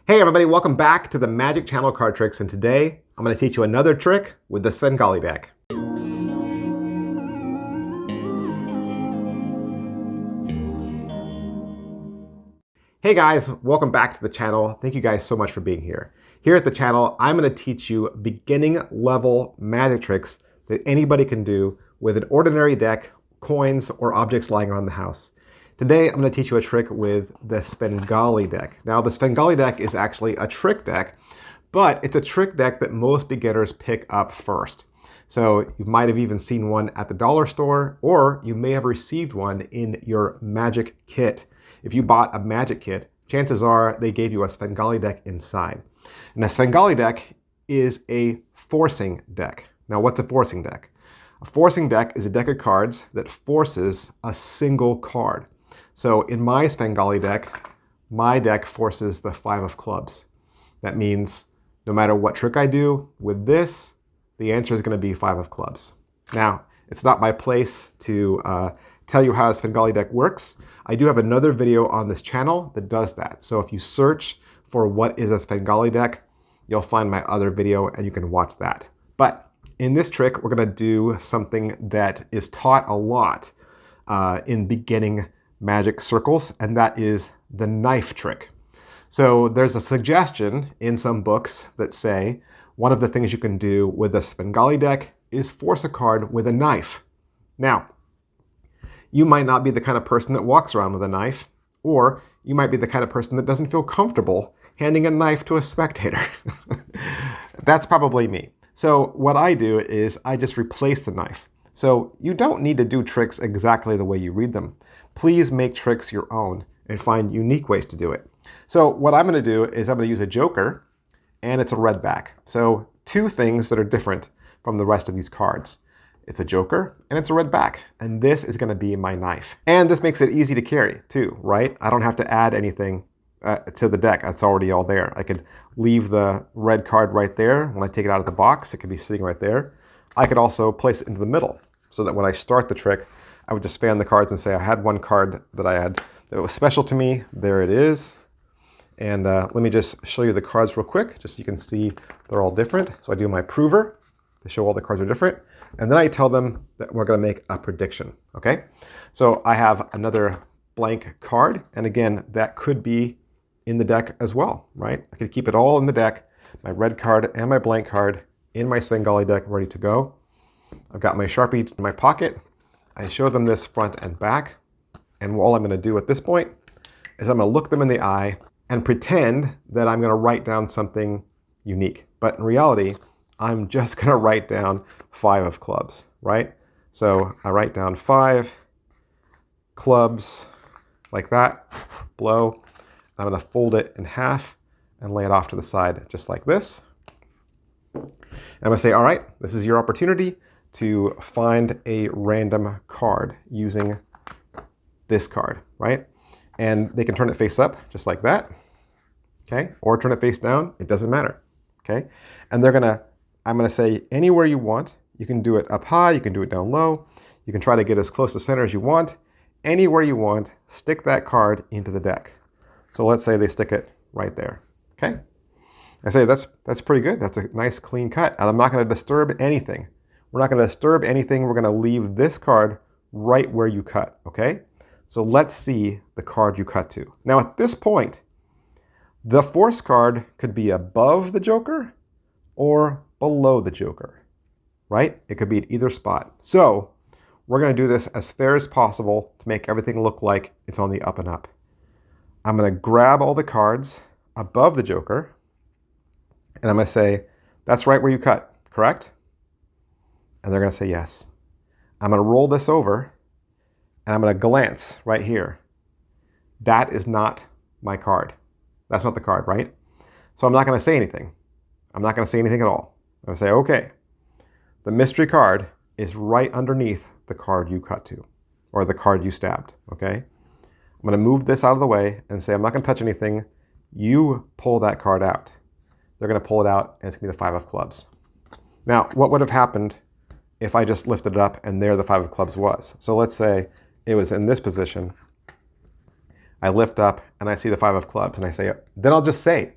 Hey everybody, welcome back to the Magic Channel Card Tricks, and today I'm going to teach you another trick with the Svengali deck. Hey guys, welcome back to the channel. Thank you guys so much for being here. Here at the channel, I'm going to teach you beginning level magic tricks that anybody can do with an ordinary deck, coins, or objects lying around the house. Today, I'm going to teach you a trick with the Svengali deck. Now, the Svengali deck is actually a trick deck, but it's a trick deck that most beginners pick up first. So you might have even seen one at the dollar store, or you may have received one in your magic kit. If you bought a magic kit, chances are they gave you a Svengali deck inside. And a Svengali deck is a forcing deck. Now, what's a forcing deck? A forcing deck is a deck of cards that forces a single card. So in my Svengali deck, my deck forces the 5 of clubs. That means no matter what trick I do with this, the answer is going to be 5 of clubs. Now, it's not my place to tell you how a Svengali deck works. I do have another video on this channel that does that. So if you search for what is a Svengali deck, you'll find my other video and you can watch that. But in this trick, we're going to do something that is taught a lot in beginning magic circles, and that is the knife trick. So there's a suggestion in some books that say one of the things you can do with a Svengali deck is force a card with a knife. Now, you might not be the kind of person that walks around with a knife, or you might be the kind of person that doesn't feel comfortable handing a knife to a spectator. That's probably me. So what I do is I just replace the knife. So you don't need to do tricks exactly the way you read them. Please make tricks your own and find unique ways to do it. So what I'm going to do is I'm going to use a joker, and it's a red back. So two things that are different from the rest of these cards. It's a joker and it's a red back, and this is going to be my knife. And this makes it easy to carry too, right? I don't have to add anything to the deck. It's already all there. I could leave the red card right there. When I take it out of the box, it could be sitting right there. I could also place it into the middle so that when I start the trick, I would just fan the cards and say I had one card that I had that was special to me. There it is. And let me just show you the cards real quick, just so you can see they're all different. So I do my prover to show all the cards are different. And then I tell them that we're going to make a prediction, okay? So I have another blank card. And again, that could be in the deck as well, right? I could keep it all in the deck, my red card and my blank card in my Svengali deck ready to go. I've got my Sharpie in my pocket. I show them this front and back. And all I'm going to do at this point is I'm going to look them in the eye and pretend that I'm going to write down something unique. But in reality, I'm just going to write down 5 of clubs, right? So I write down 5 clubs like that, blow. I'm going to fold it in half and lay it off to the side just like this. And I'm going to say, all right, this is your opportunity to find a random card using this card, right? And they can turn it face up just like that, okay? Or turn it face down, it doesn't matter, okay? And I'm gonna say anywhere you want. You can do it up high, you can do it down low. You can try to get as close to center as you want. Anywhere you want, stick that card into the deck. So let's say they stick it right there, okay? I say that's pretty good. That's a nice clean cut. And I'm not gonna disturb anything. We're not gonna disturb anything. We're gonna leave this card right where you cut, okay? So let's see the card you cut to. Now at this point, the force card could be above the joker or below the joker, right? It could be at either spot. So we're gonna do this as fair as possible to make everything look like it's on the up and up. I'm gonna grab all the cards above the joker, and I'm gonna say, that's right where you cut, correct? And they're gonna say yes. I'm gonna roll this over, and I'm gonna glance right here. That is not my card. That's not the card, right? So I'm not gonna say anything. I'm not gonna say anything at all. I'm gonna say, okay, the mystery card is right underneath the card you cut to, or the card you stabbed, okay? I'm gonna move this out of the way and say, I'm not gonna touch anything. You pull that card out. They're gonna pull it out, and it's gonna be the 5 of clubs. Now, what would have happened if I just lifted it up and there the 5 of clubs was? So let's say it was in this position. I lift up and I see the 5 of clubs, and I say, then I'll just say,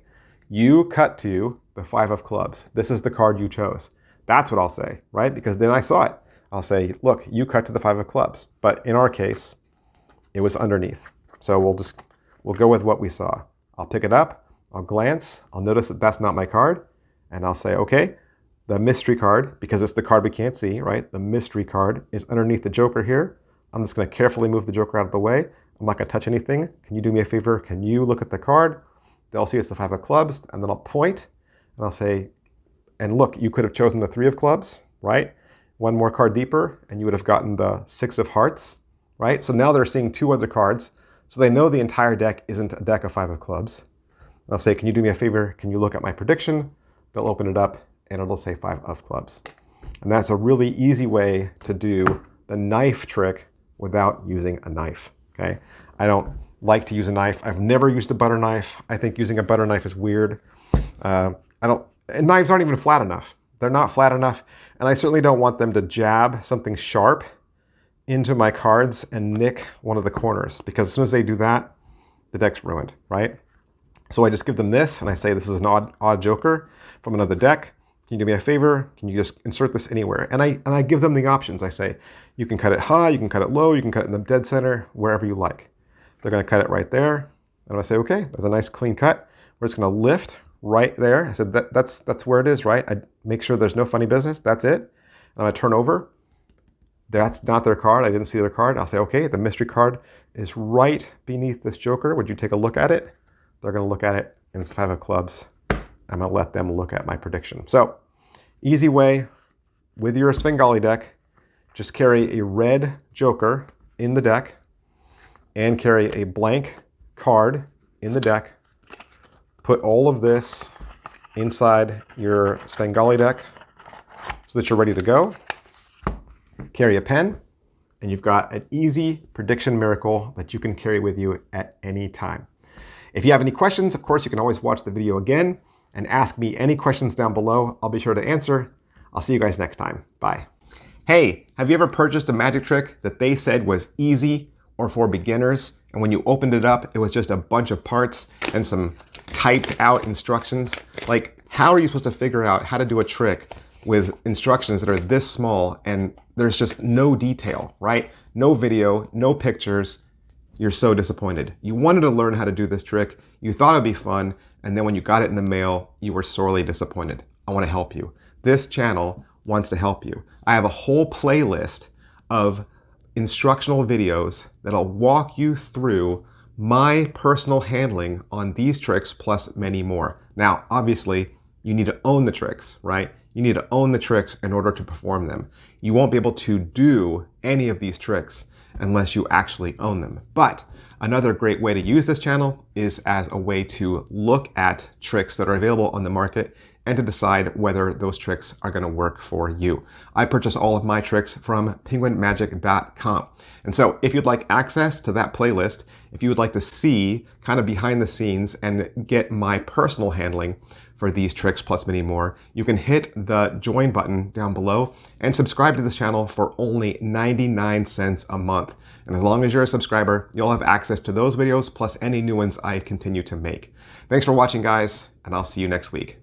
you cut to the 5 of clubs. This is the card you chose. That's what I'll say, right? Because then I saw it. I'll say, look, you cut to the 5 of clubs. But in our case, it was underneath. So we'll go with what we saw. I'll pick it up, I'll glance, I'll notice that that's not my card, and I'll say, okay, the mystery card, because it's the card we can't see, right? The mystery card is underneath the joker here. I'm just gonna carefully move the joker out of the way. I'm not gonna touch anything. Can you do me a favor? Can you look at the card? They'll see it's the 5 of clubs, and then I'll point, and I'll say, and look, you could have chosen the 3 of clubs, right? One more card deeper, and you would have gotten the 6 of hearts, right? So now they're seeing 2 other cards, so they know the entire deck isn't a deck of 5 of clubs. I'll say, can you do me a favor? Can you look at my prediction? They'll open it up, and it'll say 5 of clubs. And that's a really easy way to do the knife trick without using a knife, okay? I don't like to use a knife. I've never used a butter knife. I think using a butter knife is weird. And knives aren't even flat enough. They're not flat enough, and I certainly don't want them to jab something sharp into my cards and nick one of the corners, because as soon as they do that, the deck's ruined, right? So I just give them this, and I say, this is an odd joker from another deck. Can you do me a favor? Can you just insert this anywhere? And I give them the options. I say, you can cut it high, you can cut it low, you can cut it in the dead center, wherever you like. They're gonna cut it right there. And I say, okay, that's a nice clean cut. We're just gonna lift right there. I said, that's where it is, right? I make sure there's no funny business, that's it. And I turn over. That's not their card, I didn't see their card. I'll say, okay, the mystery card is right beneath this joker. Would you take a look at it? They're gonna look at it, and it's 5 of clubs. I'm gonna let them look at my prediction. So, easy way, with your Svengali deck, just carry a red joker in the deck, and carry a blank card in the deck. Put all of this inside your Svengali deck so that you're ready to go. Carry a pen, and you've got an easy prediction miracle that you can carry with you at any time. If you have any questions, of course, you can always watch the video again and ask me any questions down below. I'll be sure to answer. I'll see you guys next time. Bye. Hey, have you ever purchased a magic trick that they said was easy or for beginners, and when you opened it up, it was just a bunch of parts and some typed out instructions? Like, how are you supposed to figure out how to do a trick with instructions that are this small and there's just no detail, right? No video, no pictures. You're so disappointed. You wanted to learn how to do this trick, you thought it'd be fun, and then when you got it in the mail, you were sorely disappointed. I want to help you. This channel wants to help you. I have a whole playlist of instructional videos that'll walk you through my personal handling on these tricks plus many more. Now, obviously, you need to own the tricks, right? You need to own the tricks in order to perform them. You won't be able to do any of these tricks unless you actually own them. But another great way to use this channel is as a way to look at tricks that are available on the market and to decide whether those tricks are going to work for you. I purchase all of my tricks from penguinmagic.com. And so if you'd like access to that playlist, if you would like to see kind of behind the scenes and get my personal handling for these tricks plus many more, you can hit the join button down below and subscribe to this channel for only 99 cents a month. And as long as you're a subscriber, you'll have access to those videos plus any new ones I continue to make. Thanks for watching, guys, and I'll see you next week.